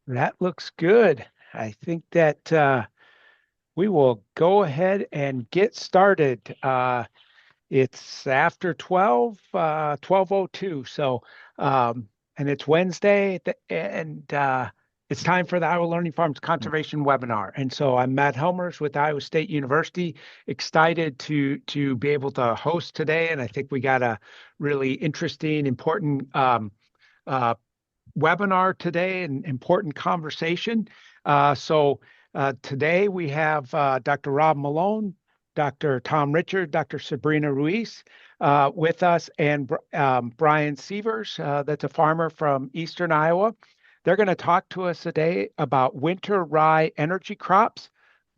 That looks good. I think that we will go ahead and get started. It's after 12, 12:02. And it's Wednesday, and it's time for the Iowa Learning Farms Conservation Webinar. And so I'm Matt Helmers with Iowa State University, excited to be able to host today. And I think we got a really interesting, important uh, webinar today, an important conversation. Today we have Dr. Rob Malone, Dr. Tom Richard, Dr. Sabrina Ruis with us, and Brian Sievers, that's a farmer from Eastern Iowa. They're going to talk to us today about winter rye energy crops,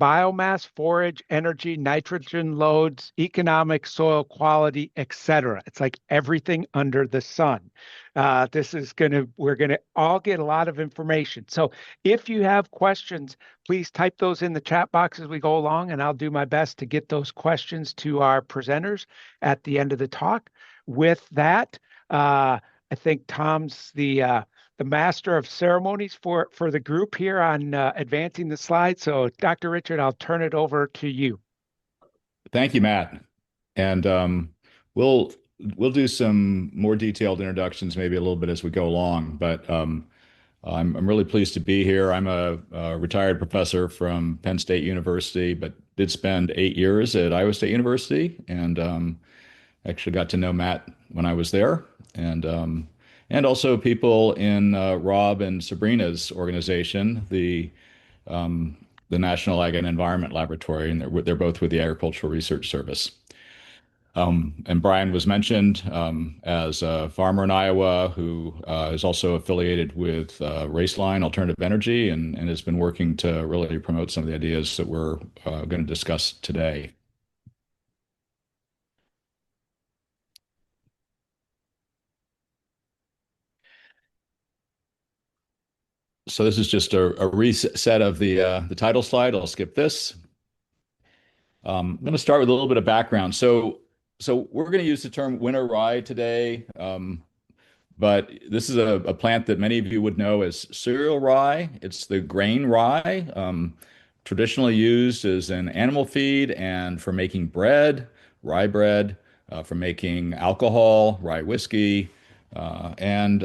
biomass, forage, energy, nitrogen loads, economic soil quality, etc. It's like everything under the sun. We're going to all get a lot of information. So if you have questions, please type those in the chat box as we go along, and I'll do my best to get those questions to our presenters at the end of the talk. With that, I think Tom's the master of ceremonies for the group here on advancing the slides. So Dr. Richard, I'll turn it over to you. Thank you, Matt. And we'll we'll do some more detailed introductions maybe a little bit as we go along. But I'm really pleased to be here. I'm a retired professor from Penn State University, but did spend 8 years at Iowa State University, and actually got to know Matt when I was there, and also people in Rob and Sabrina's organization, the National Ag and Environment Laboratory, and they're both with the Agricultural Research Service. And Brian was mentioned as a farmer in Iowa who is also affiliated with Raceline Alternative Energy and has been working to really promote some of the ideas that we're going to discuss today. So this is just a reset of the title slide. I'll skip this. I'm going to start with a little bit of background. So we're going to use the term winter rye today, but this is a plant that many of you would know as cereal rye. It's the grain rye, traditionally used as an animal feed and for making bread, rye bread, for making alcohol, rye whiskey. And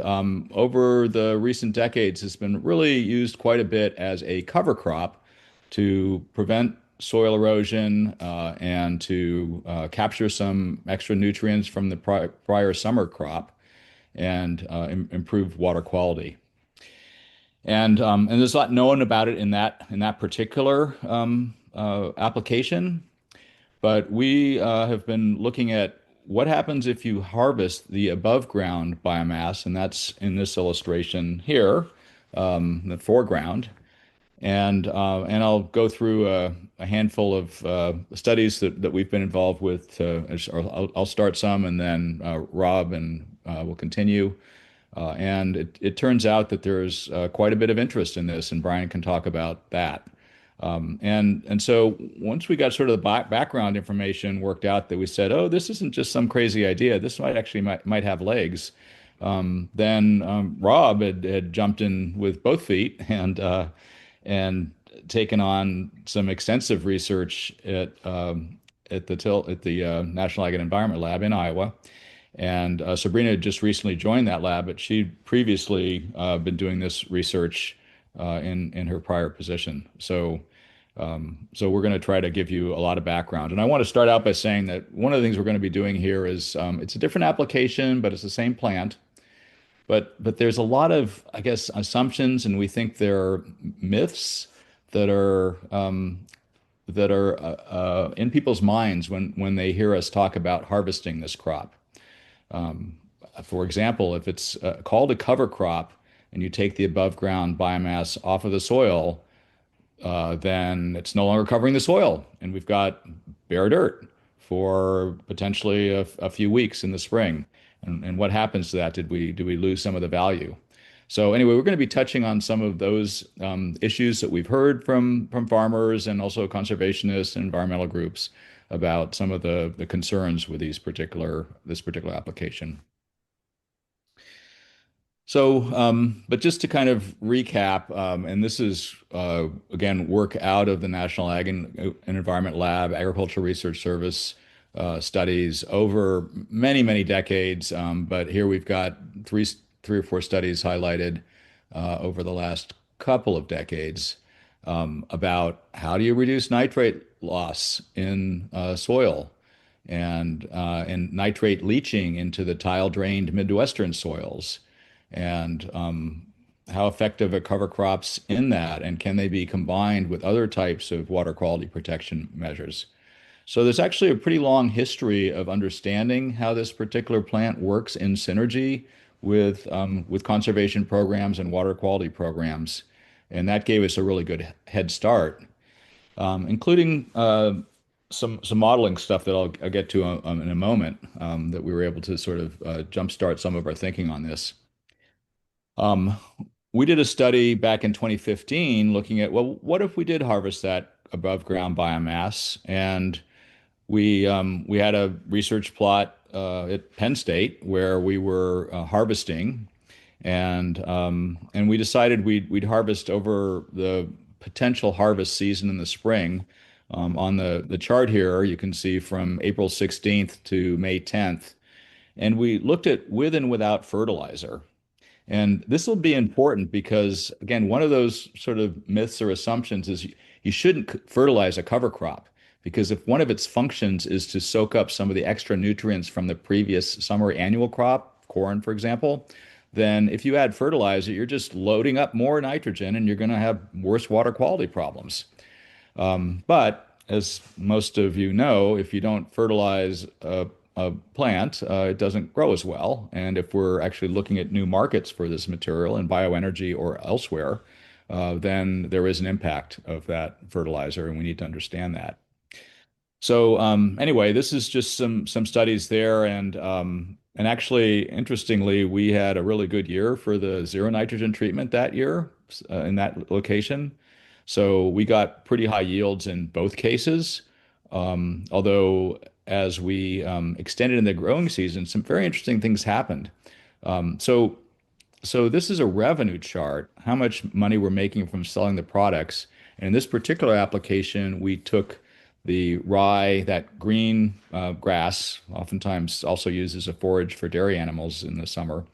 over the recent decades, it's been really used quite a bit as a cover crop to prevent soil erosion and to capture some extra nutrients from the prior summer crop and improve water quality. And there's a lot known about it in that particular application. But we have been looking at what happens if you harvest the above ground biomass, and that's in this illustration here, the foreground. And I'll go through a handful of studies that we've been involved with. I'll start some, and then Rob and will continue. And it turns out that there's quite a bit of interest in this, and Brian can talk about that. And so once we got sort of the background information worked out, that we said, oh, this isn't just some crazy idea. This might have legs. Then Rob had jumped in with both feet and taken on some extensive research at the National Ag and Environment Lab in Iowa. And Sabrina had just recently joined that lab, but she'd previously been doing this research in her prior position. So we're going to try to give you a lot of background. And I want to start out by saying that one of the things we're going to be doing here is it's a different application, but it's the same plant. But there's a lot of, I guess, assumptions, and we think there are myths that are in people's minds when they hear us talk about harvesting this crop. For example, if it's called a cover crop and you take the above ground biomass off of the soil, then it's no longer covering the soil, and we've got bare dirt for potentially a few weeks in the spring. And what happens to that? Do we lose some of the value? So anyway, we're going to be touching on some of those issues that we've heard from farmers and also conservationists and environmental groups about some of the concerns with this particular application. But just to kind of recap, and this is again work out of the National Ag and Environment Lab, Agricultural Research Service studies over many, many decades. But here we've got three or four studies highlighted over the last couple of decades about how do you reduce nitrate loss in soil and nitrate leaching into the tile-drained Midwestern soils and how effective are cover crops in that, and can they be combined with other types of water quality protection measures? So there's actually a pretty long history of understanding how this particular plant works in synergy with conservation programs and water quality programs, and that gave us a really good head start, including some modeling stuff that I'll get to in a moment that we were able to sort of jumpstart some of our thinking on this. Um, we did a study back in 2015 looking at, well, what if we did harvest that above ground biomass? And we had a research plot at Penn State where we were harvesting, and we decided we'd harvest over the potential harvest season in the spring. On the chart here, you can see from April 16th to May 10th, and we looked at with and without fertilizer. And this will be important because, again, one of those sort of myths or assumptions is you shouldn't fertilize a cover crop because if one of its functions is to soak up some of the extra nutrients from the previous summer annual crop, corn, for example, then if you add fertilizer, you're just loading up more nitrogen and you're going to have worse water quality problems. But as most of you know, if you don't fertilize a plant, it doesn't grow as well. And if we're actually looking at new markets for this material in bioenergy or elsewhere, then there is an impact of that fertilizer, and we need to understand that. So anyway, this is just some studies there, and actually, interestingly, we had a really good year for the zero nitrogen treatment that year in that location. So we got pretty high yields in both cases. Although as we extended in the growing season, some very interesting things happened. Um, so so this is a revenue chart, how much money we're making from selling the products. And in this particular application, we took the rye, that green grass, oftentimes also used as a forage for dairy animals in the summer,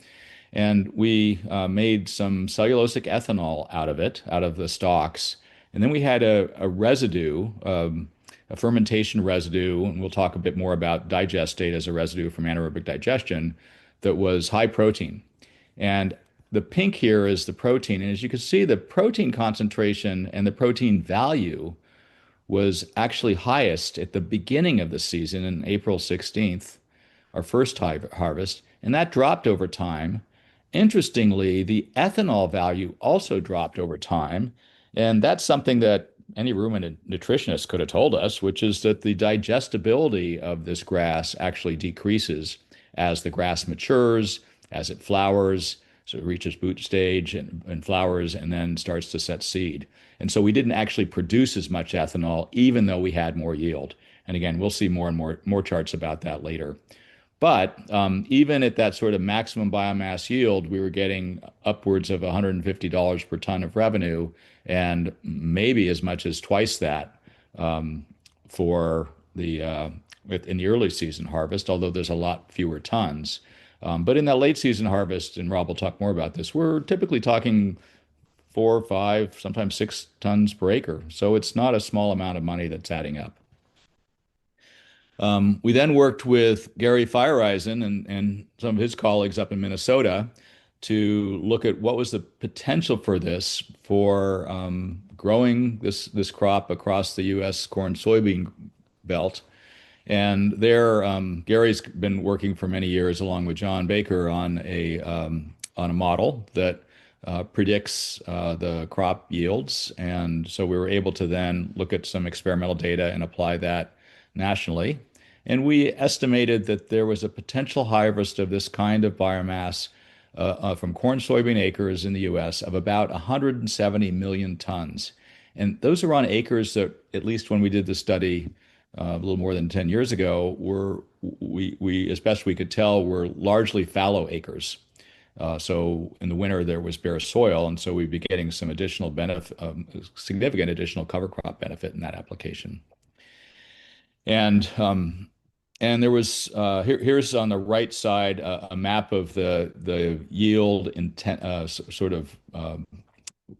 and we made some cellulosic ethanol out of it, out of the stalks. And then we had a residue, a fermentation residue, and we'll talk a bit more about digestate as a residue from anaerobic digestion that was high protein. And the pink here is the protein. And as you can see, the protein concentration and the protein value was actually highest at the beginning of the season in April 16th, our first harvest, and that dropped over time. Interestingly, the ethanol value also dropped over time, and that's something that any ruminant nutritionist could have told us, which is that the digestibility of this grass actually decreases as the grass matures, as it flowers, so it reaches boot stage and flowers and then starts to set seed. And so we didn't actually produce as much ethanol, even though we had more yield. And again, we'll see more and more charts about that later. But even at that sort of maximum biomass yield, we were getting upwards of $150 per ton of revenue, and maybe as much as twice that for in the early season harvest, although there's a lot fewer tons. But in that late season harvest, and Rob will talk more about this, we're typically talking 4, 5, sometimes 6 tons per acre. So it's not a small amount of money that's adding up. We then worked with Gary Feiereisen and some of his colleagues up in Minnesota to look at what was the potential for this for growing this crop across the U.S. corn soybean belt. And there, Gary's been working for many years along with John Baker on a model that predicts the crop yields. And so we were able to then look at some experimental data and apply that nationally. And we estimated that there was a potential harvest of this kind of biomass from corn soybean acres in the US of about 170 million tons. And those are on acres that, at least when we did the study a little more than 10 years ago, as best we could tell, were largely fallow acres. So in the winter there was bare soil, and so we'd be getting some additional benefit, significant additional cover crop benefit in that application. And and there was here's on the right side a map of the yield intent sort of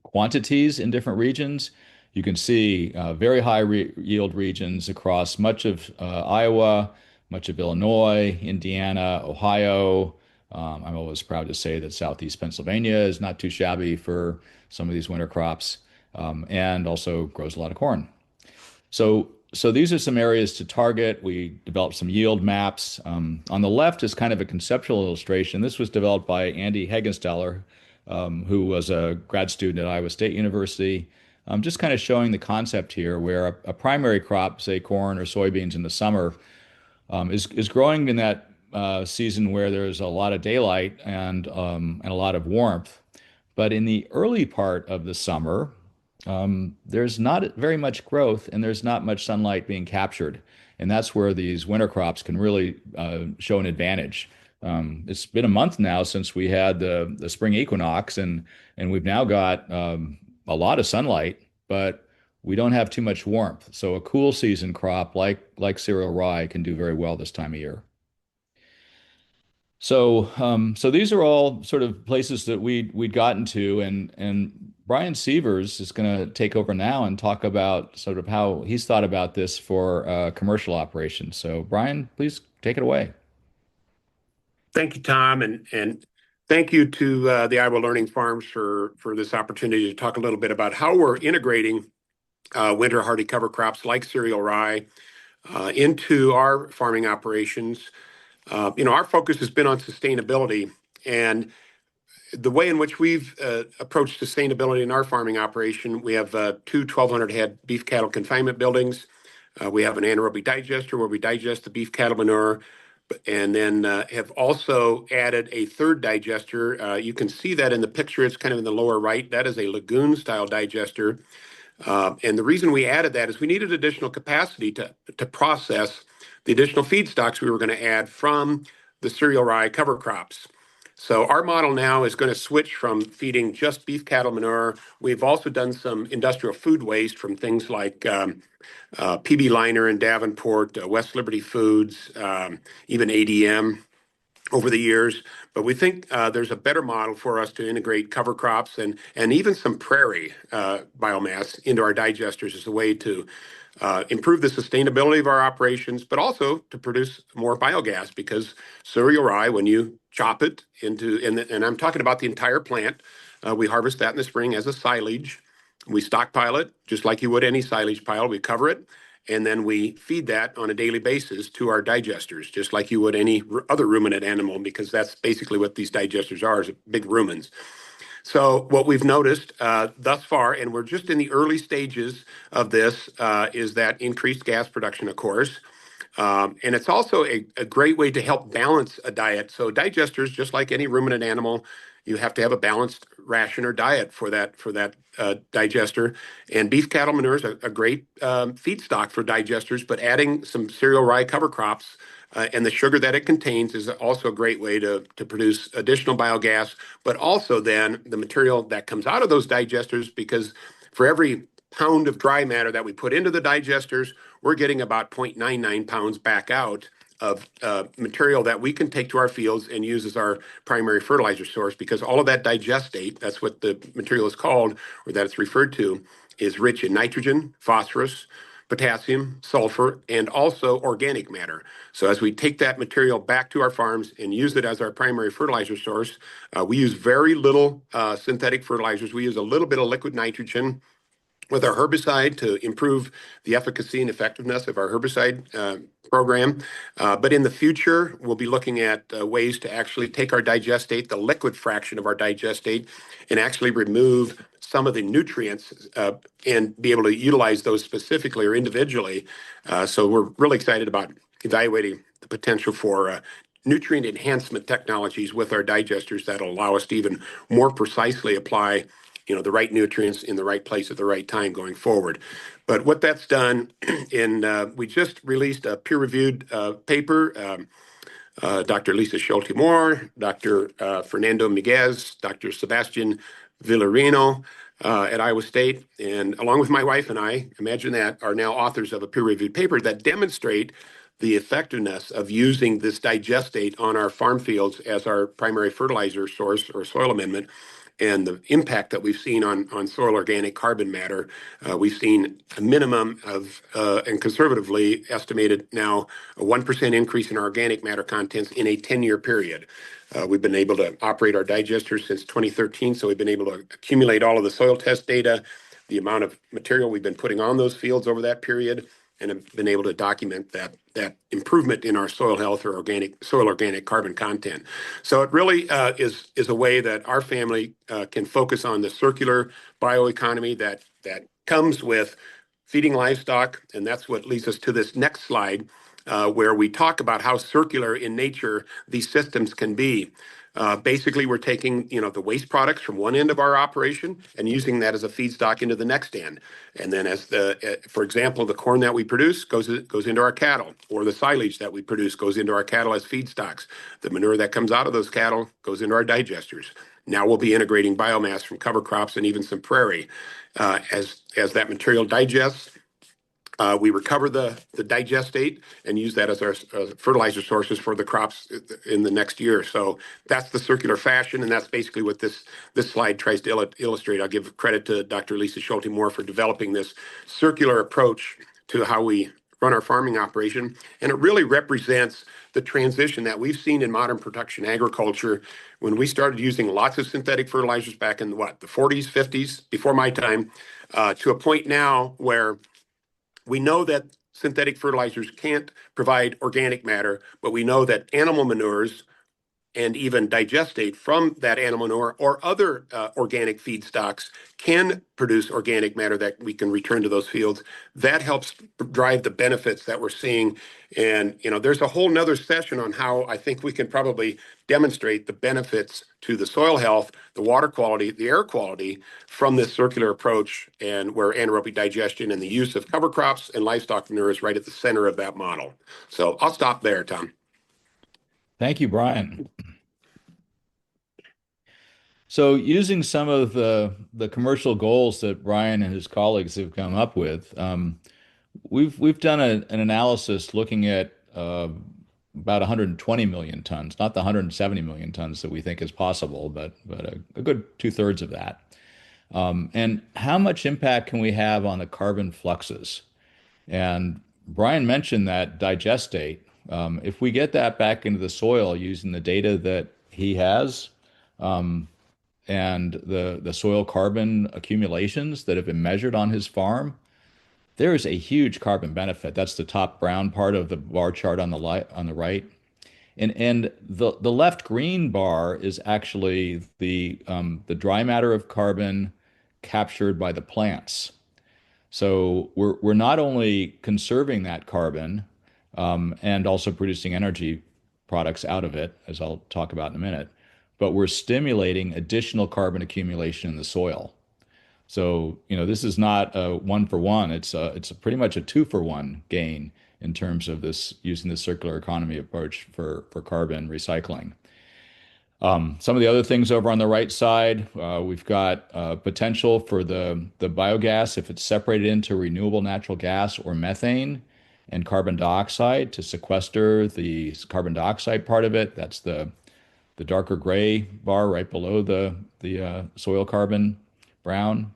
quantities in different regions. You can see very high re yield regions across much of Iowa, much of Illinois, Indiana, Ohio. I'm always proud to say that Southeast Pennsylvania is not too shabby for some of these winter crops, and also grows a lot of corn. So these are some areas to target. We developed some yield maps. On the left is kind of a conceptual illustration. This was developed by Andy Heggensteller, who was a grad student at Iowa State University. Just kind of showing the concept here where a primary crop, say corn or soybeans in the summer, is growing in that season where there's a lot of daylight and a lot of warmth. But in the early part of the summer, there's not very much growth and there's not much sunlight being captured. And that's where these winter crops can really show an advantage. It's been a month now since we had the spring equinox, and we've now got a lot of sunlight, but we don't have too much warmth. So a cool season crop like cereal rye can do very well this time of year. So these are all sort of places that we'd gotten to, and Brian Sievers is going to take over now and talk about sort of how he's thought about this for commercial operations. So Brian, please take it away. Thank you, Tom, and thank you to the Iowa Learning Farms for this opportunity to talk a little bit about how we're integrating winter hardy cover crops like cereal rye into our farming operations. Our focus has been on sustainability, and the way in which we've approached sustainability in our farming operation, we have two 1,200 head beef cattle confinement buildings. We have an anaerobic digester where we digest the beef cattle manure, and then have also added a third digester. You can see that in the picture. It's kind of in the lower right. That is a lagoon style digester. And the reason we added that is we needed additional capacity to process the additional feedstocks we were going to add from the cereal rye cover crops. So our model now is going to switch from feeding just beef cattle manure. We've also done some industrial food waste from things like PB Liner in Davenport, West Liberty Foods, even ADM over the years. But we think there's a better model for us to integrate cover crops and even some prairie biomass into our digesters as a way to improve the sustainability of our operations, but also to produce more biogas, because cereal rye, when you chop it into, and I'm talking about the entire plant, we harvest that in the spring as a silage. We stockpile it just like you would any silage pile. We cover it, and then we feed that on a daily basis to our digesters, just like you would any other ruminant animal, because that's basically what these digesters are, is big rumens. So what we've noticed thus far, and we're just in the early stages of this, is that increased gas production, of course. And it's also a great way to help balance a diet. So digesters, just like any ruminant animal, you have to have a balanced ration or diet for that digester. And beef cattle manure is a great feedstock for digesters, but adding some cereal rye cover crops and the sugar that it contains is also a great way to produce additional biogas, but also then the material that comes out of those digesters, because for every pound of dry matter that we put into the digesters, we're getting about 0.99 pounds back out of material that we can take to our fields and use as our primary fertilizer source, because all of that digestate, that's what the material is called, or that it's referred to, is rich in nitrogen, phosphorus, potassium, sulfur, and also organic matter. So as we take that material back to our farms and use it as our primary fertilizer source, we use very little synthetic fertilizers. We use a little bit of liquid nitrogen with our herbicide to improve the efficacy and effectiveness of our herbicide program. But in the future, we'll be looking at ways to actually take our digestate, the liquid fraction of our digestate, and actually remove some of the nutrients and be able to utilize those specifically or individually. So we're really excited about evaluating the potential for nutrient enhancement technologies with our digesters that'll allow us to even more precisely apply the right nutrients in the right place at the right time going forward. But what that's done, we just released a peer-reviewed paper Dr. Lisa Schulte-Moore, Dr. Fernando Miguez, Dr. Sebastian Villarino at Iowa State, and along with my wife and I, imagine that, are now authors of a peer-reviewed paper that demonstrate the effectiveness of using this digestate on our farm fields as our primary fertilizer source or soil amendment, and the impact that we've seen on soil organic carbon matter. We've seen a minimum of, and conservatively estimated now, a 1% increase in our organic matter contents in a 10-year period. We've been able to operate our digesters since 2013, so we've been able to accumulate all of the soil test data, the amount of material we've been putting on those fields over that period, and have been able to document that improvement in our soil health or soil organic carbon content. So it really is a way that our family can focus on the circular bioeconomy that comes with feeding livestock, and that's what leads us to this next slide, where we talk about how circular in nature these systems can be. Basically, we're taking the waste products from one end of our operation and using that as a feedstock into the next end. And then, for example, the corn that we produce goes into our cattle, or the silage that we produce goes into our cattle as feedstocks. The manure that comes out of those cattle goes into our digesters. Now we'll be integrating biomass from cover crops and even some prairie. As that material digests, we recover the digestate and use that as our fertilizer sources for the crops in the next year. So that's the circular fashion, and that's basically what this slide tries to illustrate. I'll give credit to Dr. Lisa Schulte-Moore for developing this circular approach to how we run our farming operation, and it really represents the transition that we've seen in modern production agriculture when we started using lots of synthetic fertilizers back in the 40s, 50s, before my time, to a point now where we know that synthetic fertilizers can't provide organic matter, but we know that animal manures and even digestate from that animal manure or other organic feedstocks can produce organic matter that we can return to those fields. That helps drive the benefits that we're seeing. And, there's a whole nother session on how I think we can probably demonstrate the benefits to the soil health, the water quality, the air quality from this circular approach, and where anaerobic digestion and the use of cover crops and livestock manure is right at the center of that model. So I'll stop there, Tom. Thank you, Brian. So using some of the commercial goals that Brian and his colleagues have come up with, we've done an analysis looking at about 120 million tons, not the 170 million tons that we think is possible, but a good 2/3 of that. And how much impact can we have on the carbon fluxes? And Brian mentioned that digestate. If we get that back into the soil using the data that he has, and the soil carbon accumulations that have been measured on his farm, there is a huge carbon benefit. That's the top brown part of the bar chart on the right. And the left green bar is actually the dry matter of carbon captured by the plants. So we're not only conserving that carbon, and also producing energy products out of it, as I'll talk about in a minute, but we're stimulating additional carbon accumulation in the soil. So, this is not a 1-for-1. It's pretty much a 2-for-1 gain in terms of this using the circular economy approach for carbon recycling. Some of the other things over on the right side, we've got potential for the biogas if it's separated into renewable natural gas or methane and carbon dioxide to sequester the carbon dioxide part of it. That's the darker gray bar right below the soil carbon brown.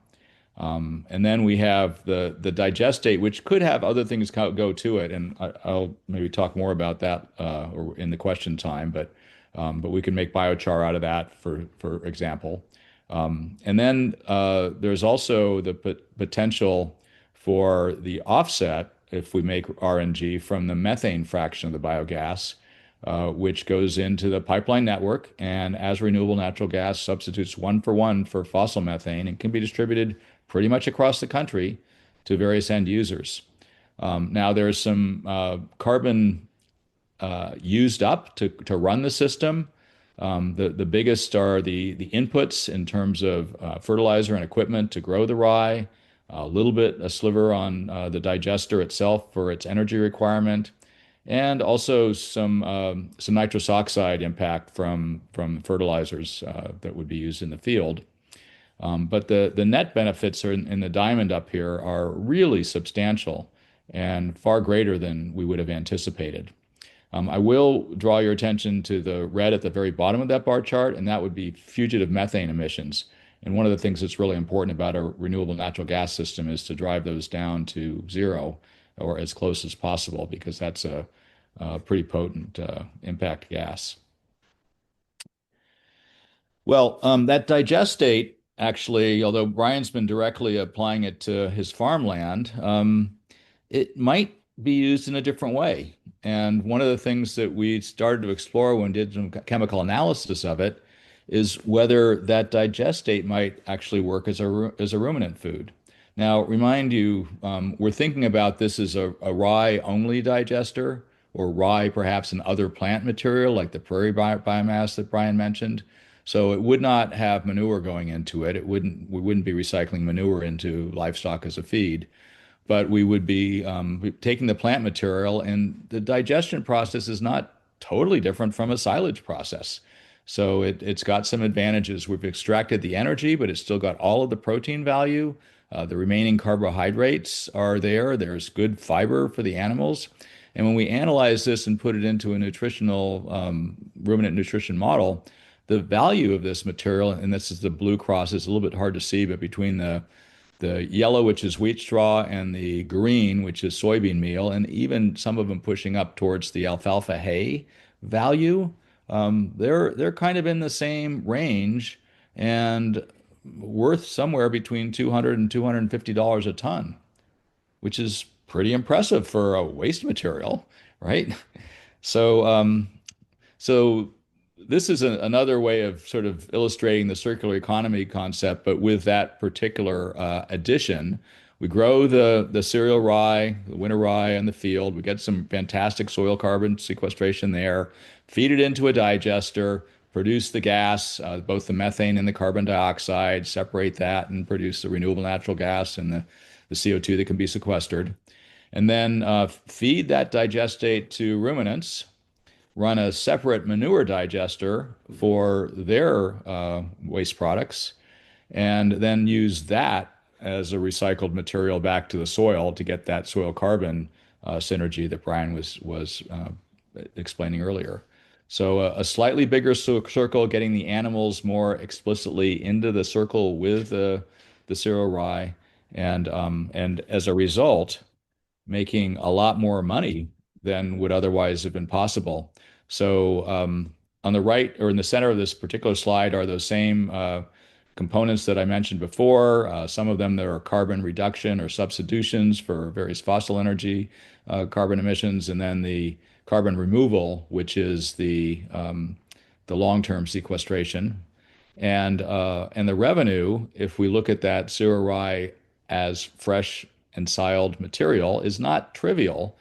And then we have the digestate, which could have other things go to it, and I'll maybe talk more about that or in the question time. But we can make biochar out of that, for example. And then there's also the potential for the offset if we make RNG from the methane fraction of the biogas, which goes into the pipeline network, and as renewable natural gas substitutes 1-for-1 for fossil methane and can be distributed pretty much across the country to various end users. Now there's some carbon used up to run the system. The biggest are the inputs in terms of fertilizer and equipment to grow the rye, a sliver on the digester itself for its energy requirement, and also some nitrous oxide impact from fertilizers that would be used in the field. But the net benefits are in the diamond up here are really substantial and far greater than we would have anticipated. I will draw your attention to the red at the very bottom of that bar chart, and that would be fugitive methane emissions. And one of the things that's really important about a renewable natural gas system is to drive those down to zero or as close as possible, because that's a pretty potent impact gas. Well, that digestate, actually, although Brian's been directly applying it to his farmland, it might be used in a different way. And one of the things that we started to explore when we did some chemical analysis of it is whether that digestate might actually work as a ruminant food. Now, remind you, we're thinking about this as a rye-only digester, or rye perhaps an other plant material like the prairie biomass that Brian mentioned. So it would not have manure going into it. We wouldn't be recycling manure into livestock as a feed, but we would be taking the plant material, and the digestion process is not totally different from a silage process. So it's got some advantages. We've extracted the energy, but it's still got all of the protein value. The remaining carbohydrates are there. There's good fiber for the animals. And when we analyze this and put it into a nutritional ruminant nutrition model, the value of this material, and this is the blue cross, is a little bit hard to see, but between the yellow, which is wheat straw, and the green, which is soybean meal, and even some of them pushing up towards the alfalfa hay value, they're kind of in the same range and worth somewhere between $200 and $250 a ton, which is pretty impressive for a waste material, right? So, so this is another way of sort of illustrating the circular economy concept, but with that particular addition. We grow the cereal rye, the winter rye in the field. We get some fantastic soil carbon sequestration there, feed it into a digester, produce the gas, both the methane and the carbon dioxide, separate that and produce the renewable natural gas and the CO2 that can be sequestered. And then feed that digestate to ruminants, run a separate manure digester for their waste products, and then use that as a recycled material back to the soil to get that soil carbon synergy that Brian was explaining earlier. So a slightly bigger circle, getting the animals more explicitly into the circle with the cereal rye, and as a result, making a lot more money than would otherwise have been possible. So on the right, or in the center of this particular slide, are those same components that I mentioned before. Some of them there are carbon reduction or substitutions for various fossil energy carbon emissions, and then the carbon removal, which is the long-term sequestration. And the revenue, if we look at that cereal rye as fresh and siled material, is not trivial.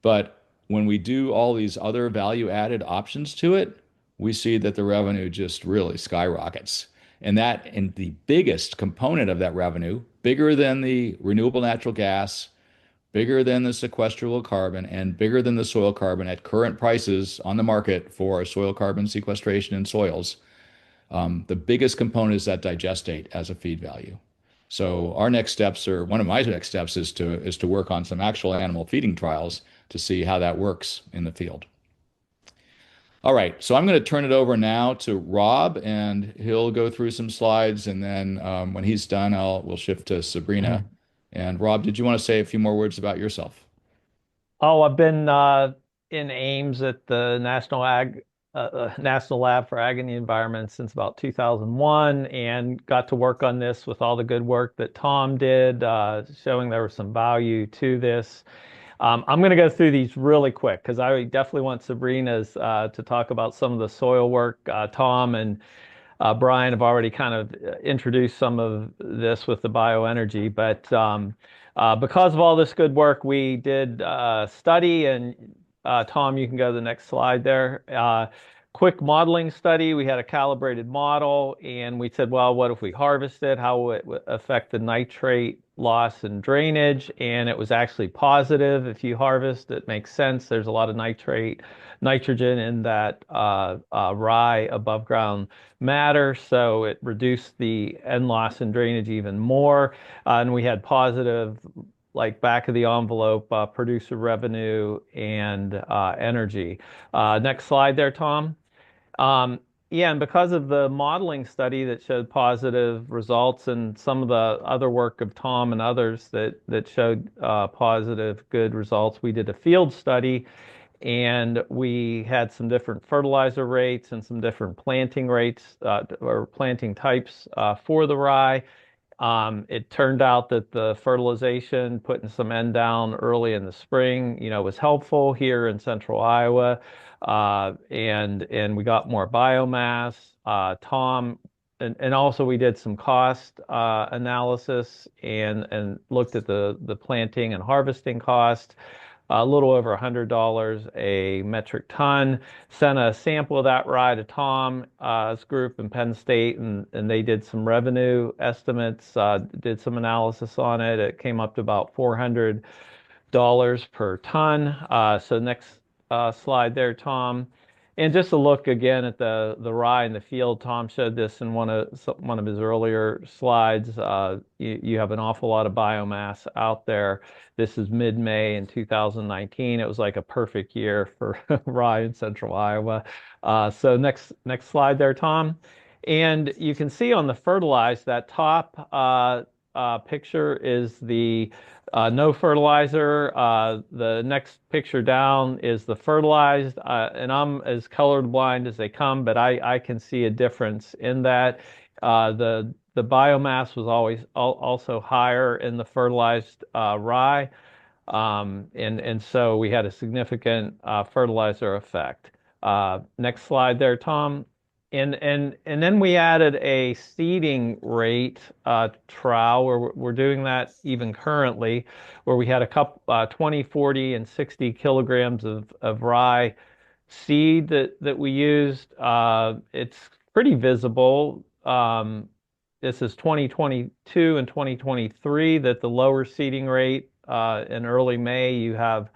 But when we do all these other value-added options to it, we see that the revenue just really skyrockets. And the biggest component of that revenue, bigger than the renewable natural gas, bigger than the sequestrable carbon, and bigger than the soil carbon at current prices on the market for soil carbon sequestration in soils, the biggest component is that digestate as a feed value. So our next steps, or one of my next steps, is to work on some actual animal feeding trials to see how that works in the field. All right, so I'm going to turn it over now to Rob, and he'll go through some slides, and then when he's done, we'll shift to Sabrina. And Rob, did you want to say a few more words about yourself? Oh, I've been in Ames at the National Lab for Ag and the Environment since about 2001, and got to work on this with all the good work that Tom did, showing there was some value to this. I'm going to go through these really quick because I definitely want Sabrina's to talk about some of the soil work. Tom and Brian have already kind of introduced some of this with the bioenergy, but because of all this good work, we did study, and Tom, you can go to the next slide there. quick modeling study. We had a calibrated model, and we said, well, what if we harvest it? How will it affect the nitrate loss and drainage? And it was actually positive. If you harvest, it makes sense. There's a lot of nitrogen in that rye above ground matter, so it reduced the end loss and drainage even more. And we had positive, like back of the envelope, producer revenue and energy. Next slide there, Tom. Yeah, and because of the modeling study that showed positive results and some of the other work of Tom and others that showed positive, good results, we did a field study, and we had some different fertilizer rates and some different planting rates or planting types for the rye. It turned out that the fertilization, putting some N down early in the spring, was helpful here in central Iowa, and we got more biomass. Tom, and also we did some cost analysis and looked at the planting and harvesting cost. A little over $100 a metric ton. Sent a sample of that rye to Tom's group in Penn State, and they did some revenue estimates, did some analysis on it. It came up to about $400 per ton. So next slide there, Tom. And just a look again at the rye in the field. Tom showed this in one of his earlier slides. You have an awful lot of biomass out there. This is mid-May in 2019. It was like a perfect year for rye in central Iowa. So next slide there, Tom. And you can see on the fertilized, that top picture is the no fertilizer. The next picture down is the fertilized, and I'm as colorblind as they come, but I can see a difference in that. The biomass was always also higher in the fertilized rye, and so we had a significant fertilizer effect. Next slide there, Tom. And then we added a seeding rate trial where we're doing that even currently, where we had a couple 20, 40, and 60 kilograms of rye seed that we used. It's pretty visible. This is 2022 and 2023 that the lower seeding rate in early May, you have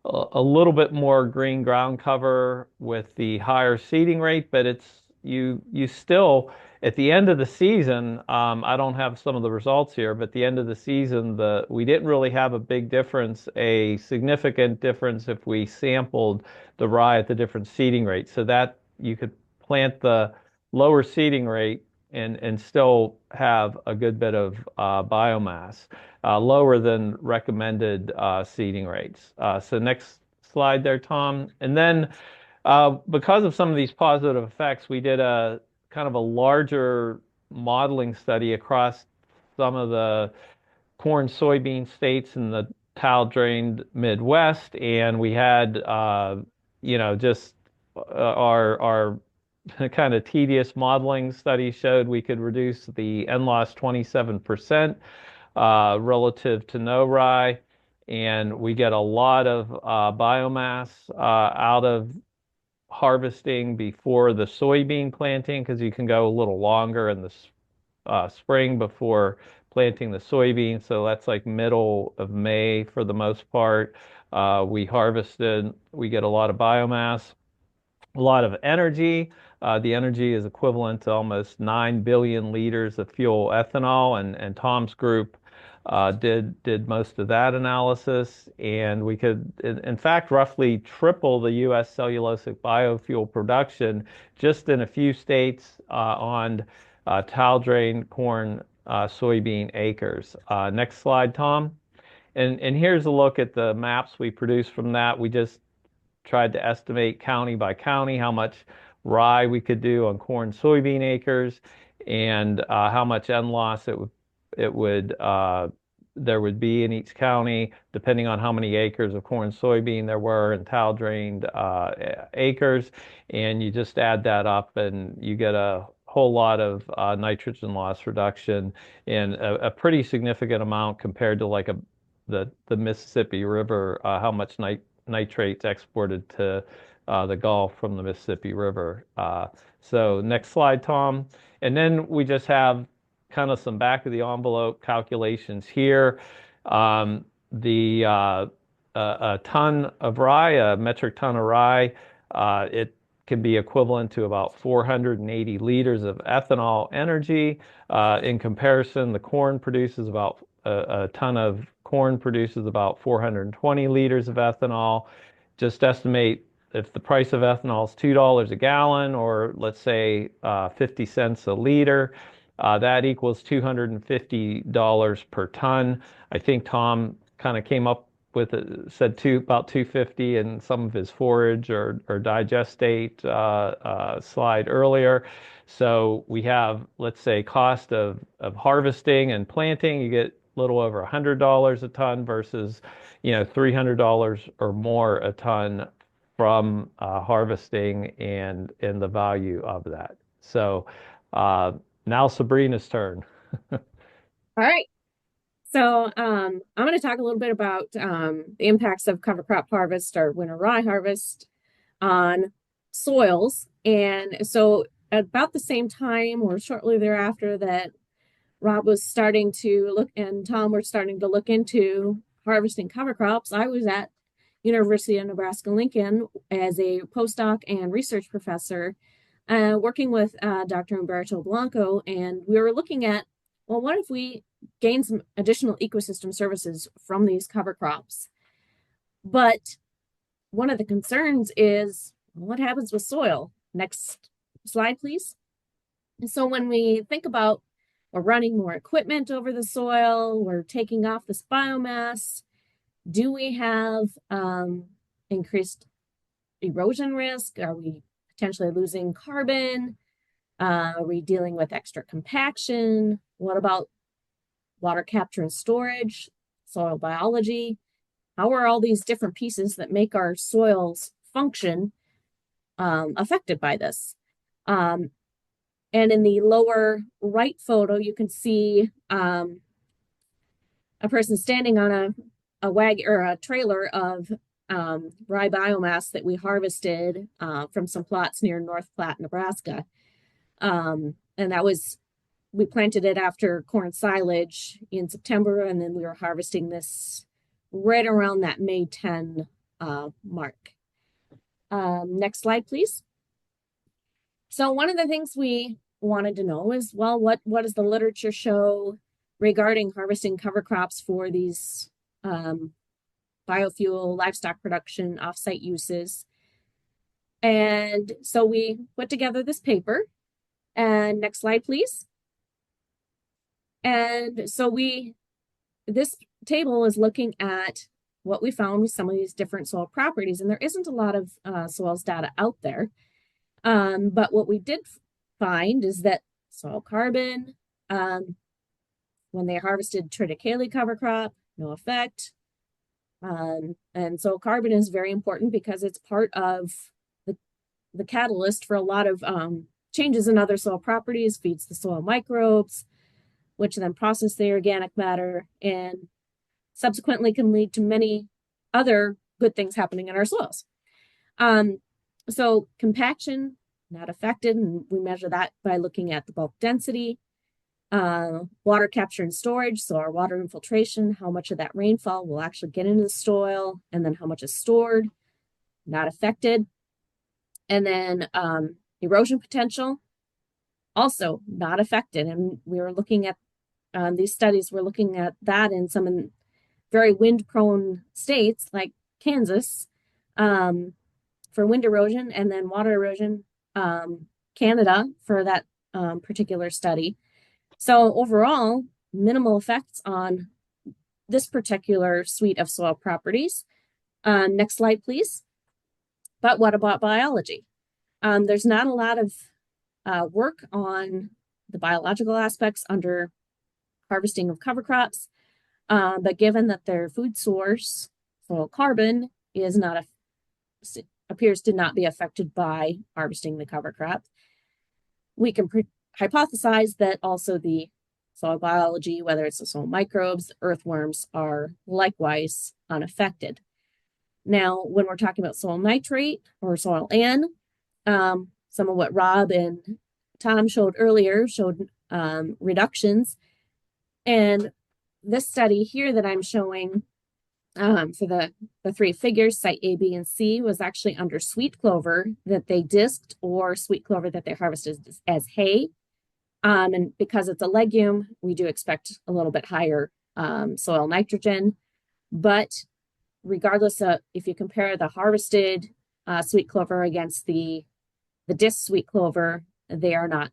a little bit more green ground cover with the higher seeding rate, but you still, at the end of the season, I don't have some of the results here, but at the end of the season, we didn't really have a big difference, a significant difference if we sampled the rye at the different seeding rates. So that you could plant the lower seeding rate and still have a good bit of biomass, lower than recommended seeding rates. So next slide there, Tom. And then because of some of these positive effects, we did a kind of a larger modeling study across some of the corn, soybean states in the tile-drained Midwest, and we had, just our kind of tedious modeling study showed we could reduce the NLOS 27% relative to no rye, and we get a lot of biomass out of harvesting before the soybean planting, because you can go a little longer in the spring before planting the soybean. So that's like middle of May for the most part. We harvested, we get a lot of biomass, a lot of energy. The energy is equivalent to almost 9 billion liters of fuel ethanol, and Tom's group did most of that analysis, and we could, in fact, roughly triple the U.S. cellulosic biofuel production just in a few states on tile-drained corn, soybean acres. Next slide, Tom. And here's a look at the maps we produced from that. We just tried to estimate county by county how much rye we could do on corn, soybean acres, and how much NLOS there would be in each county, depending on how many acres of corn, soybean there were and tile-drained acres. And you just add that up, and you get a whole lot of nitrogen loss reduction in a pretty significant amount compared to like the Mississippi River, how much nitrates exported to the Gulf from the Mississippi River. So next slide, Tom. And then we just have kind of some back of the envelope calculations here. The a ton of rye, a metric ton of rye, it can be equivalent to about 480 liters of ethanol energy. In comparison, the corn produces about a ton of corn produces about 420 liters of ethanol. Just estimate if the price of ethanol is $2 a gallon, or let's say 50 cents a liter, that equals $250 per ton. I think Tom kind of came up with it, said about 250 in some of his forage or digestate slide earlier. So we have, let's say, cost of harvesting and planting, you get a little over $100 a ton versus, $300 or more a ton from harvesting and the value of that. So now Sabrina's turn. All right. So I'm going to talk a little bit about the impacts of cover crop harvest or winter rye harvest on soils. And so about the same time or shortly thereafter that Rob was starting to look and Tom were starting to look into harvesting cover crops, I was at University of Nebraska-Lincoln as a postdoc and research professor, working with Dr. Humberto Blanco, and we were looking at, well, what if we gain some additional ecosystem services from these cover crops? But one of the concerns is, what happens with soil? Next slide, please. So when we think about we're running more equipment over the soil, we're taking off this biomass, do we have increased erosion risk? Are we potentially losing carbon? Are we dealing with extra compaction? What about water capture and storage, soil biology? How are all these different pieces that make our soils function affected by this? And in the lower right photo, you can see a person standing on a wagon or a trailer of rye biomass that we harvested from some plots near North Platte, Nebraska. And that was, we planted it after corn silage in September, and then we were harvesting this right around that May 10 mark. Next slide, please. So one of the things we wanted to know is, well, what does the literature show regarding harvesting cover crops for these biofuel, livestock production, offsite uses? And so we put together this paper. And next slide, please. And so this table is looking at what we found with some of these different soil properties, and there isn't a lot of soils data out there. But what we did find is that soil carbon, when they harvested triticale cover crop, no effect. And so carbon is very important because it's part of the catalyst for a lot of changes in other soil properties, feeds the soil microbes, which then process the organic matter and subsequently can lead to many other good things happening in our soils. So compaction, not affected, and we measure that by looking at the bulk density. Water capture and storage, so our water infiltration, how much of that rainfall will actually get into the soil, and then how much is stored, not affected. And then erosion potential, also not affected. And we were looking at these studies, we're looking at that in some very wind-prone states like Kansas for wind erosion, and then water erosion, Canada for that particular study. So overall, minimal effects on this particular suite of soil properties. Next slide, please. But what about biology? There's not a lot of work on the biological aspects under harvesting of cover crops, but given that their food source, soil carbon, is not appears to not be affected by harvesting the cover crop, we can hypothesize that also the soil biology, whether it's the soil microbes, earthworms, are likewise unaffected. Now, when we're talking about soil nitrate or soil N, some of what Rob and Tom showed earlier showed reductions. And this study here that I'm showing for the three figures, site A, B, and C, was actually under sweet clover that they disked or sweet clover that they harvested as hay. And because it's a legume, we do expect a little bit higher soil nitrogen. But regardless of if you compare the harvested sweet clover against the disc sweet clover, they are not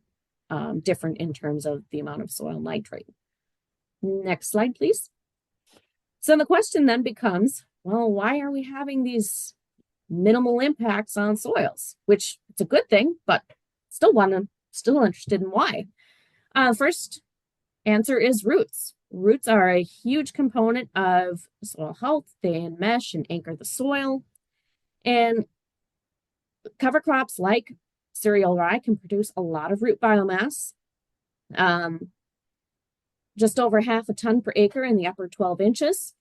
different in terms of the amount of soil nitrate. Next slide, please. So the question then becomes, well, why are we having these minimal impacts on soils? Which it's a good thing, but still interested in why. First answer is roots. Roots are a huge component of soil health. They enmesh and anchor the soil. And cover crops like cereal rye can produce a lot of root biomass. Just over half a ton per acre in the upper 12 inches.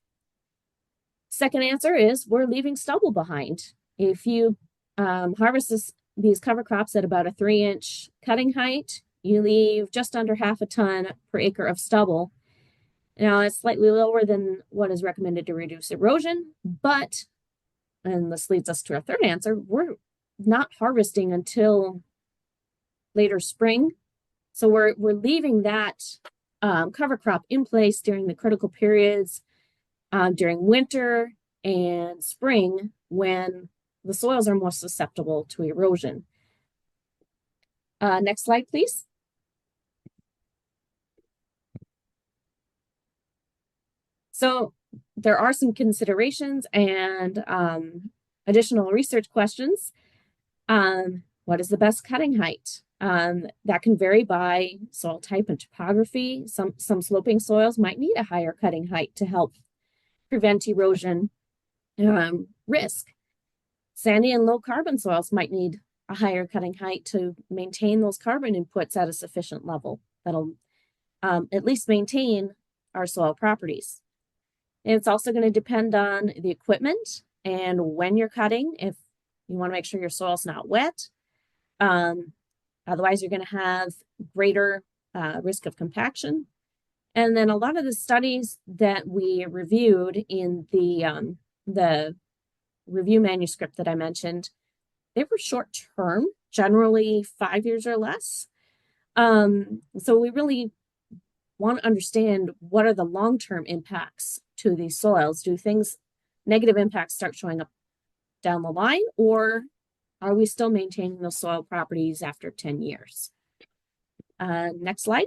Second answer is we're leaving stubble behind. If you harvest these cover crops at about a 3-inch cutting height, you leave just under half a ton per acre of stubble. Now, it's slightly lower than what is recommended to reduce erosion, but, and this leads us to our third answer, we're not harvesting until later spring. So we're leaving that cover crop in place during the critical periods during winter and spring when the soils are most susceptible to erosion. Next slide, please. So there are some considerations and additional research questions. What is the best cutting height? That can vary by soil type and topography. Some sloping soils might need a higher cutting height to help prevent erosion risk. Sandy and low carbon soils might need a higher cutting height to maintain those carbon inputs at a sufficient level that'll at least maintain our soil properties. And it's also going to depend on the equipment and when you're cutting. If you want to make sure your soil's not wet, otherwise you're going to have greater risk of compaction. And then a lot of the studies that we reviewed in the review manuscript that I mentioned, they were short term, generally 5 years or less. So we really want to understand what are the long-term impacts to these soils. Do negative impacts start showing up down the line, or are we still maintaining those soil properties after 10 years? Next slide.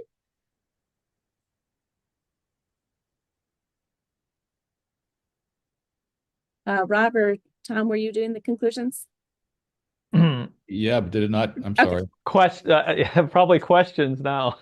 Rob or Tom, were you doing the conclusions? Yeah, but did it not? I'm sorry. Probably questions now.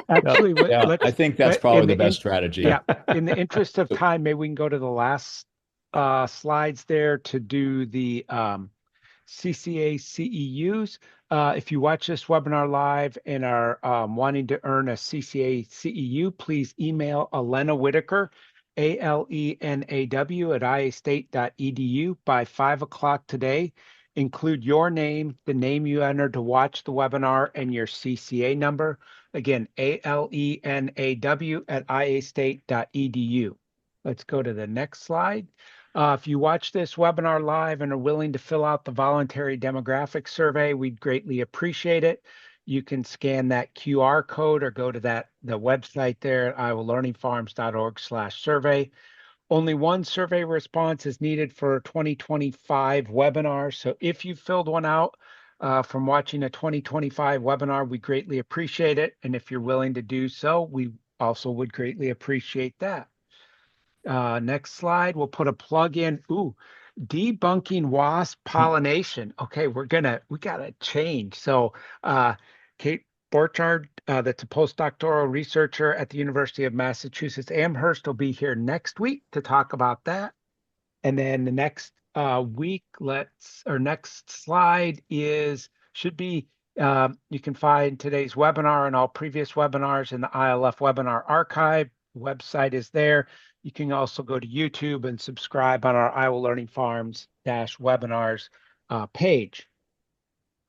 Actually, yeah, I think that's probably the best strategy. Yeah, in the interest of time, maybe we can go to the last slides there to do the CCA CEUs. If you watch this webinar live and are wanting to earn a CCA CEU, please email Alena Whitaker, ALENAW at iastate.edu by 5 o'clock today. Include your name, the name you entered to watch the webinar, and your CCA number. Again, ALENAW at iastate.edu. Let's go to the next slide. If you watch this webinar live and are willing to fill out the voluntary demographic survey, we'd greatly appreciate it. You can scan that QR code or go to the website there at iowalearningfarms.org/survey. Only one survey response is needed for 2025 webinar. So if you filled one out from watching a 2025 webinar, we greatly appreciate it. And if you're willing to do so, we also would greatly appreciate that. Next slide, we'll put a plug in. Ooh, debunking wasp pollination. Okay, we gotta change. So Kate Borchardt, that's a postdoctoral researcher at the University of Massachusetts Amherst, will be here next week to talk about that. And then the next week, next slide should be, you can find today's webinar and all previous webinars in the ILF webinar archive. website is there. You can also go to YouTube and subscribe on our Iowa Learning Farms webinars page.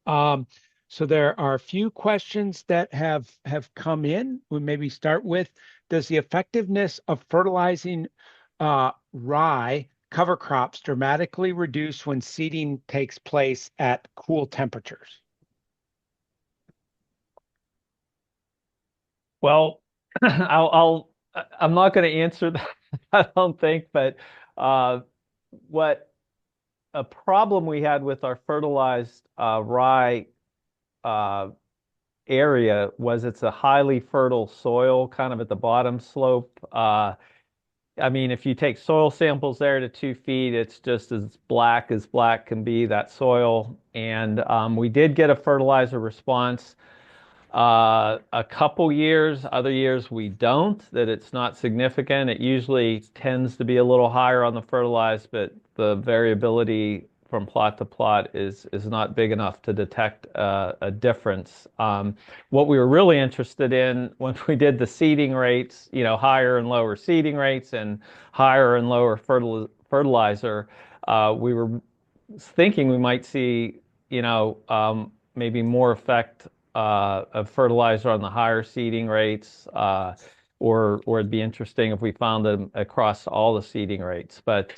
So there are a few questions that have come in. We'll maybe start with, does the effectiveness of fertilizing rye cover crops dramatically reduce when seeding takes place at cool temperatures? Well, I'm not going to answer that, I don't think, but what a problem we had with our fertilized rye area was it's a highly fertile soil, kind of at the bottom slope. I mean, if you take soil samples there to 2 feet, it's just as black can be, that soil. And we did get a fertilizer response a couple years, other years we don't, that it's not significant. It usually tends to be a little higher on the fertilized, but the variability from plot to plot is not big enough to detect a difference. What we were really interested in when we did the seeding rates, higher and lower seeding rates and higher and lower fertilizer, we were thinking we might see, maybe more effect of fertilizer on the higher seeding rates, or it'd be interesting if we found them across all the seeding rates. But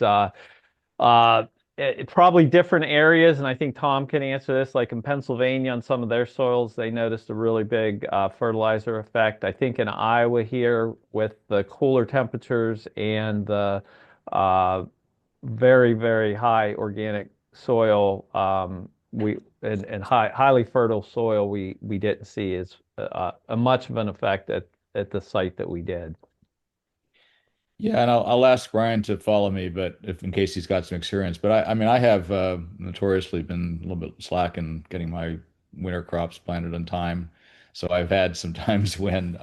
probably different areas, and I think Tom can answer this. Like in Pennsylvania, on some of their soils, they noticed a really big fertilizer effect. I think in Iowa here, with the cooler temperatures and the very, very high organic soil, and highly fertile soil, we didn't see as a much of an effect at the site that we did. Yeah, and I'll ask Brian to follow me, but if in case he's got some experience. But I mean, I have notoriously been a little bit slack in getting my winter crops planted on time. So I've had some times when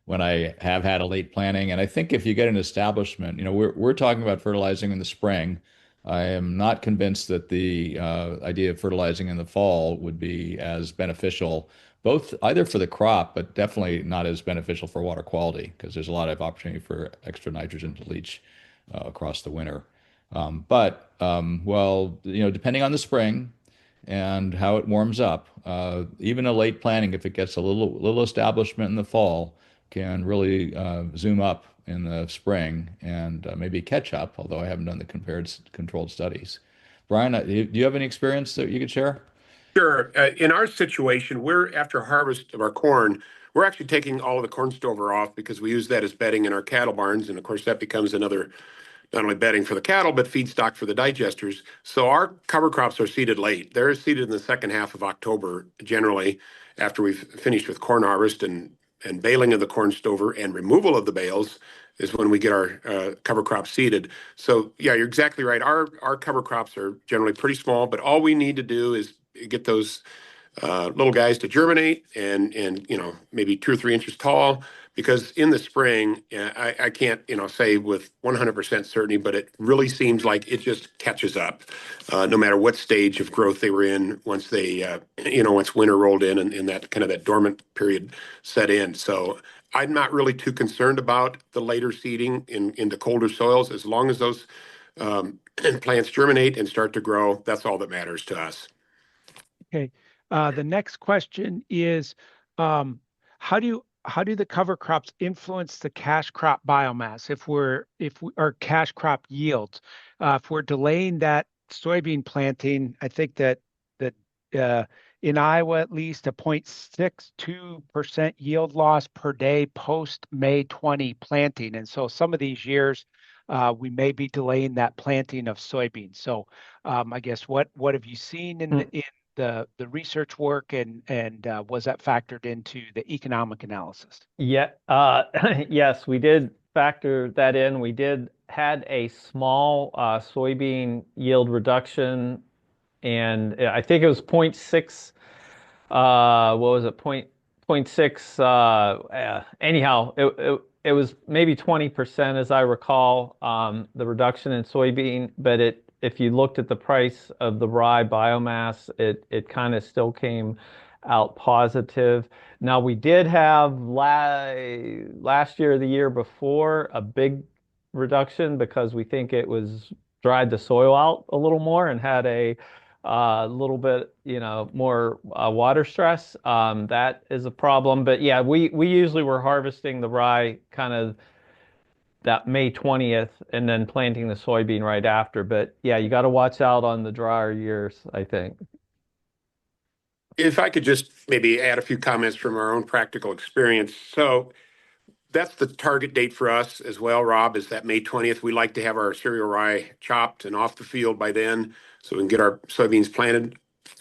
I have had a late planting, and I think if you get an establishment, we're talking about fertilizing in the spring. I am not convinced that the idea of fertilizing in the fall would be as beneficial, both either for the crop, but definitely not as beneficial for water quality, because there's a lot of opportunity for extra nitrogen to leach across the winter. Well, depending on the spring and how it warms up, even a late planting, if it gets a little establishment in the fall, can really zoom up in the spring and maybe catch up, although I haven't done the controlled studies. Brian, do you have any experience that you could share? Sure. In our situation, we're after harvest of our corn, we're actually taking all of the corn stover off because we use that as bedding in our cattle barns. And of course, that becomes another, not only bedding for the cattle, but feedstock for the digesters. So our cover crops are seeded late. They're seeded in the second half of October, generally, after we've finished with corn harvest and baling of the corn stover and removal of the bales is when we get our cover crops seeded. So yeah, you're exactly right. Our cover crops are generally pretty small, but all we need to do is get those little guys to germinate and maybe 2 or 3 inches tall. Because in the spring, I can't say with 100% certainty, but it really seems like it just catches up, no matter what stage of growth they were in once once winter rolled in and that kind of that dormant period set in. So I'm not really too concerned about the later seeding into colder soils. As long as those plants germinate and start to grow, that's all that matters to us. Okay. The next question is, how do the cover crops influence the cash crop biomass if our cash crop yields? If we're delaying that soybean planting, I think that in Iowa at least a 0.62% yield loss per day post May 20 planting, and so some of these years we may be delaying that planting of soybeans. So I guess what have you seen in the research work, and was that factored into the economic analysis? Yeah, yes, we did factor that in. We had a small soybean yield reduction, and I think it was 0.6. What was it? Point six. Anyhow, it was maybe 20%, as I recall, the reduction in soybean. But if you looked at the price of the rye biomass, it kind of still came out positive. Now we did have last year or the year before a big reduction because we think it was dried the soil out a little more and had a little bit, more water stress. That is a problem. But yeah, we usually were harvesting the rye kind of that May 20th and then planting the soybean right after. But yeah, you got to watch out on the drier years, I think. If I could just maybe add a few comments from our own practical experience. So that's the target date for us as well, Rob, is that May 20th. We like to have our cereal rye chopped and off the field by then so we can get our soybeans planted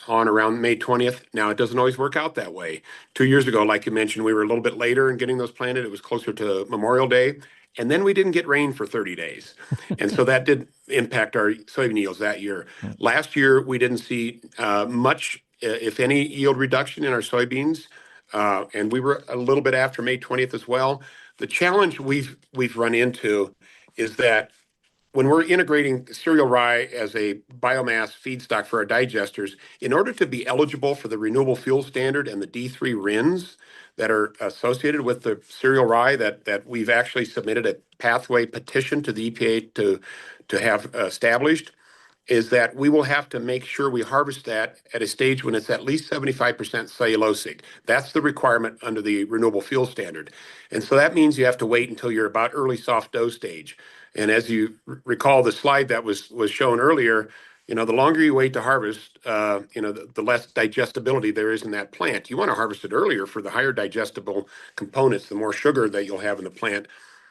on around May 20th. Now, it doesn't always work out that way. 2 years ago, like you mentioned, we were a little bit later in getting those planted. It was closer to Memorial Day. And then we didn't get rain for 30 days. And so that did impact our soybean yields that year. Last year, we didn't see much, if any, yield reduction in our soybeans. And we were a little bit after May 20th as well. The challenge we've run into is that when we're integrating cereal rye as a biomass feedstock for our digesters, in order to be eligible for the renewable fuel standard and the D3 RINs that are associated with the cereal rye that we've actually submitted a pathway petition to the EPA to have established, is that we will have to make sure we harvest that at a stage when it's at least 75% cellulosic. That's the requirement under the renewable fuel standard. And so that means you have to wait until you're about early soft dough stage. And as you recall the slide that was shown earlier, the longer you wait to harvest, the less digestibility there is in that plant. You want to harvest it earlier for the higher digestible components, the more sugar that you'll have in the plant.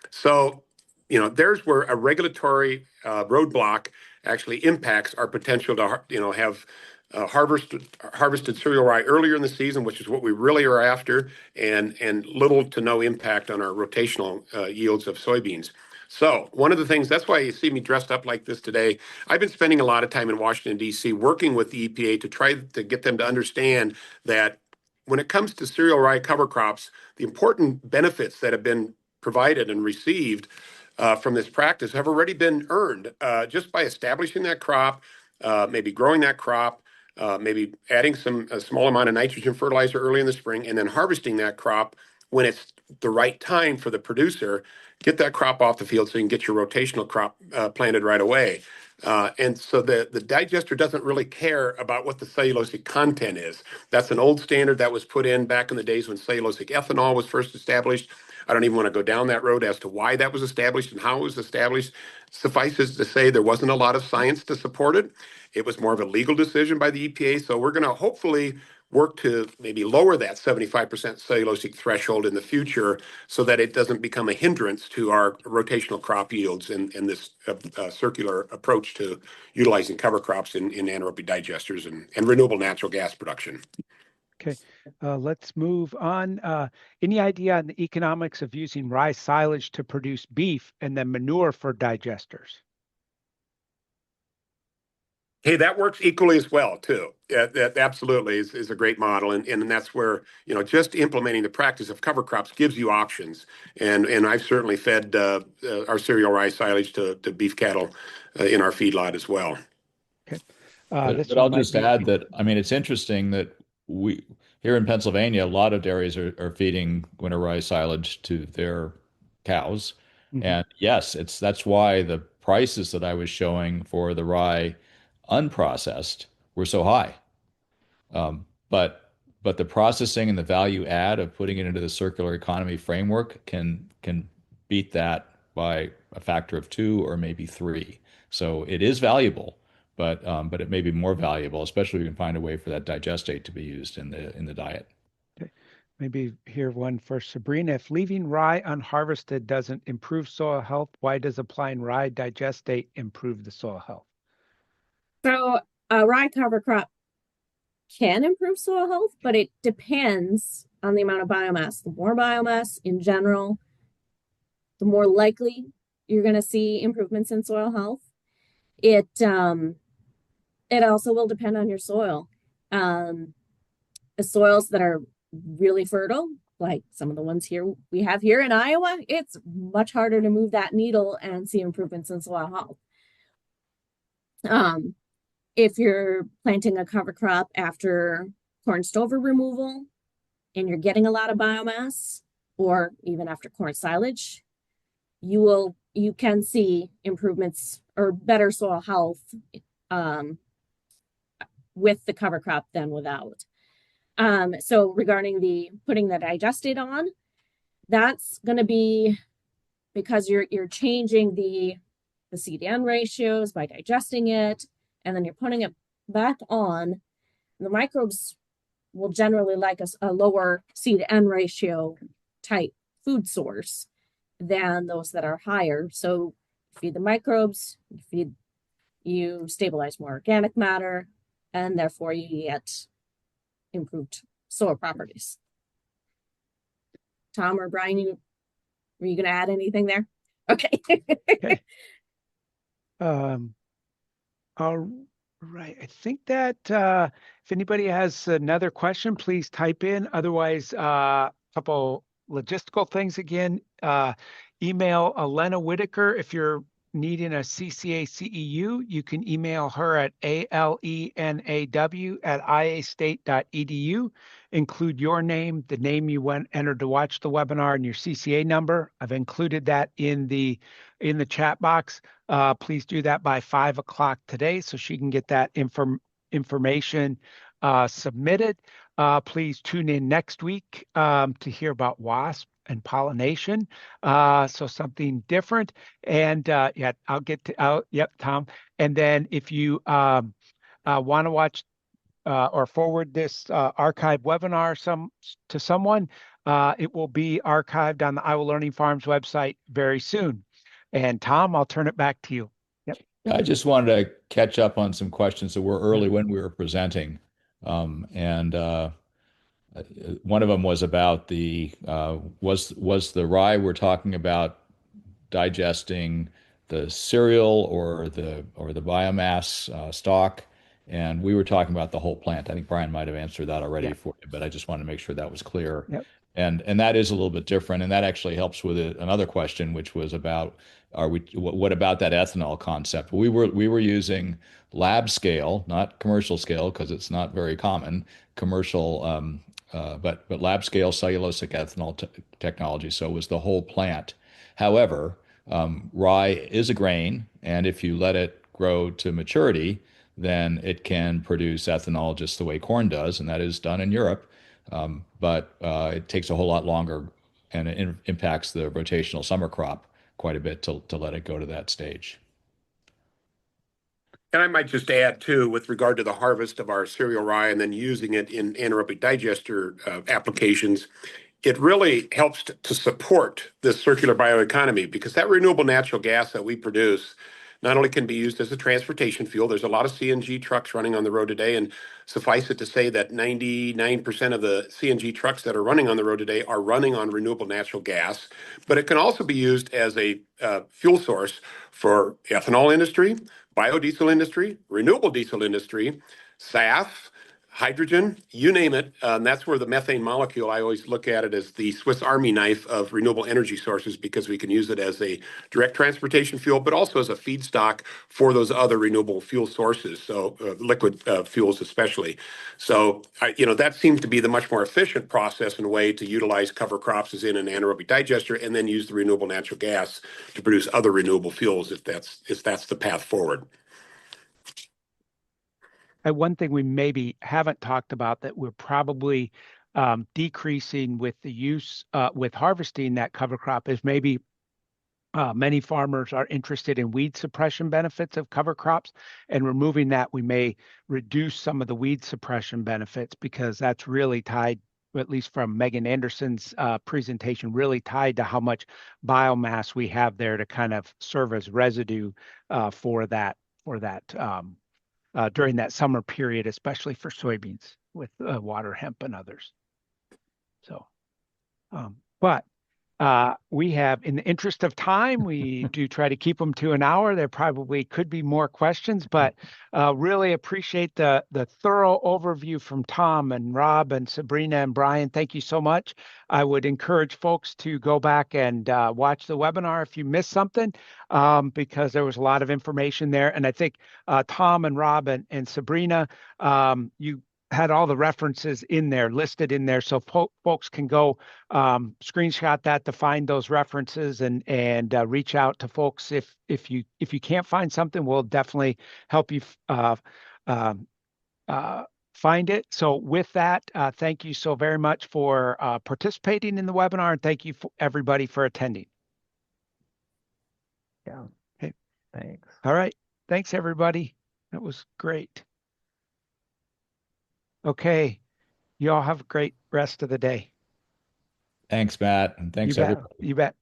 So, there's where a regulatory roadblock actually impacts our potential to, have harvested cereal rye earlier in the season, which is what we really are after, and little to no impact on our rotational yields of soybeans. So one of the things, that's why you see me dressed up like this today. I've been spending a lot of time in Washington, D.C., working with the EPA to try to get them to understand that when it comes to cereal rye cover crops, the important benefits that have been provided and received from this practice have already been earned just by establishing that crop, maybe growing that crop, maybe adding a small amount of nitrogen fertilizer early in the spring, and then harvesting that crop when it's the right time for the producer. Get that crop off the field so you can get your rotational crop planted right away. And so the digester doesn't really care about what the cellulosic content is. That's an old standard that was put in back in the days when cellulosic ethanol was first established. I don't even want to go down that road as to why that was established and how it was established. Suffices to say there wasn't a lot of science to support it. It was more of a legal decision by the EPA. So we're going to hopefully work to maybe lower that 75% cellulosic threshold in the future so that it doesn't become a hindrance to our rotational crop yields and this circular approach to utilizing cover crops in anaerobic digesters and renewable natural gas production. Okay, let's move on. Any idea on the economics of using rye silage to produce beef and then manure for digesters? Hey, that works equally as well, too. That absolutely is a great model. And that's where, just implementing the practice of cover crops gives you options. And I've certainly fed our cereal rye silage to beef cattle in our feedlot as well. Okay. But I'll just add that, it's interesting that we here in Pennsylvania, a lot of dairies are feeding winter rye silage to their cows. Mhm. And yes, that's why the prices that I was showing for the rye unprocessed were so high. But the processing and the value add of putting it into the circular economy framework can beat that by a factor of 2 or maybe 3. So it is valuable, but it may be more valuable, especially if you can find a way for that digestate to be used in the diet. Okay. Maybe here one for Sabrina. If leaving rye unharvested doesn't improve soil health, why does applying rye digestate improve the soil health? So a rye cover crop can improve soil health, but it depends on the amount of biomass. The more biomass in general, the more likely you're going to see improvements in soil health. It also will depend on your soil. The soils that are really fertile, like some of the ones we have here in Iowa, it's much harder to move that needle and see improvements in soil health. If you're planting a cover crop after corn stover removal and you're getting a lot of biomass, or even after corn silage, you can see improvements or better soil health with the cover crop than without. So regarding the putting the digestate on, that's going to be because you're changing the C/N ratios by digesting it, and then you're putting it back on. The microbes will generally like a lower C/N ratio type food source than those that are higher. So you feed the microbes, you stabilize more organic matter, and therefore you get improved soil properties. Tom or Brian, were you going to add anything there? Okay. Okay. All right. I think that if anybody has another question, please type in. Otherwise, a couple logistical things again. Email Elena Whitaker if you're needing a CCA CEU. You can email her at alenaw@iastate.edu. Include your name, the name you entered to watch the webinar, and your CCA number. I've included that in the chat box. Please do that by 5 o'clock today so she can get that information submitted. Please tune in next week to hear about wasp and pollination. So something different. And yeah, yep, Tom. And then if you want to watch or forward this archive webinar to someone, it will be archived on the Iowa Learning Farms website very soon. And Tom, I'll turn it back to you. Yep. I just wanted to catch up on some questions that were early when we were presenting. One of them was about was the rye we're talking about digesting the cereal or the biomass stock, and we were talking about the whole plant. I think Brian might have answered that already for you, but I just wanted to make sure that was clear. Yep. And that is a little bit different, and that actually helps with another question, which was about what about that ethanol concept? We were using lab scale, not commercial scale, because it's not very common commercial, but lab scale cellulosic ethanol technology. So it was the whole plant. However, rye is a grain, and if you let it grow to maturity, then it can produce ethanol just the way corn does, and that is done in Europe. But it takes a whole lot longer, and it impacts the rotational summer crop quite a bit to let it go to that stage. And I might just add too, with regard to the harvest of our cereal rye and then using it in anaerobic digester applications, it really helps to support this circular bioeconomy, because that renewable natural gas that we produce not only can be used as a transportation fuel. There's a lot of CNG trucks running on the road today, and suffice it to say that 99% of the CNG trucks that are running on the road today are running on renewable natural gas. But it can also be used as a fuel source for ethanol industry, biodiesel industry, renewable diesel industry, SAF, hydrogen, you name it. That's where the methane molecule, I always look at it as the Swiss Army knife of renewable energy sources, because we can use it as a direct transportation fuel, but also as a feedstock for those other renewable fuel sources, so liquid fuels especially. So, that seems to be the much more efficient process and way to utilize cover crops as in an anaerobic digester, and then use the renewable natural gas to produce other renewable fuels if that's the path forward. One thing we maybe haven't talked about that we're probably decreasing with the use with harvesting that cover crop is maybe many farmers are interested in weed suppression benefits of cover crops, and removing that, we may reduce some of the weed suppression benefits, because that's really tied, at least from Megan Anderson's presentation, really tied to how much biomass we have there to kind of serve as residue for that during that summer period, especially for soybeans with water hemp and others. So, but we have, in the interest of time, we do try to keep them to an hour. There probably could be more questions, but really appreciate the thorough overview from Tom and Rob and Sabrina and Brian. Thank you so much. I would encourage folks to go back and watch the webinar if you missed something, because there was a lot of information there. And I think Tom and Rob and Sabrina, you had all the references in there, listed in there, so folks can go screenshot that to find those references and reach out to folks if you can't find something, we'll definitely help you find it. So with that, thank you so very much for participating in the webinar, and thank you everybody for attending. Yeah. Okay. Thanks. All right. Thanks, everybody. That was great. Okay. You all have a great rest of the day. Thanks, Matt. And thanks, You bet. everybody. You bet.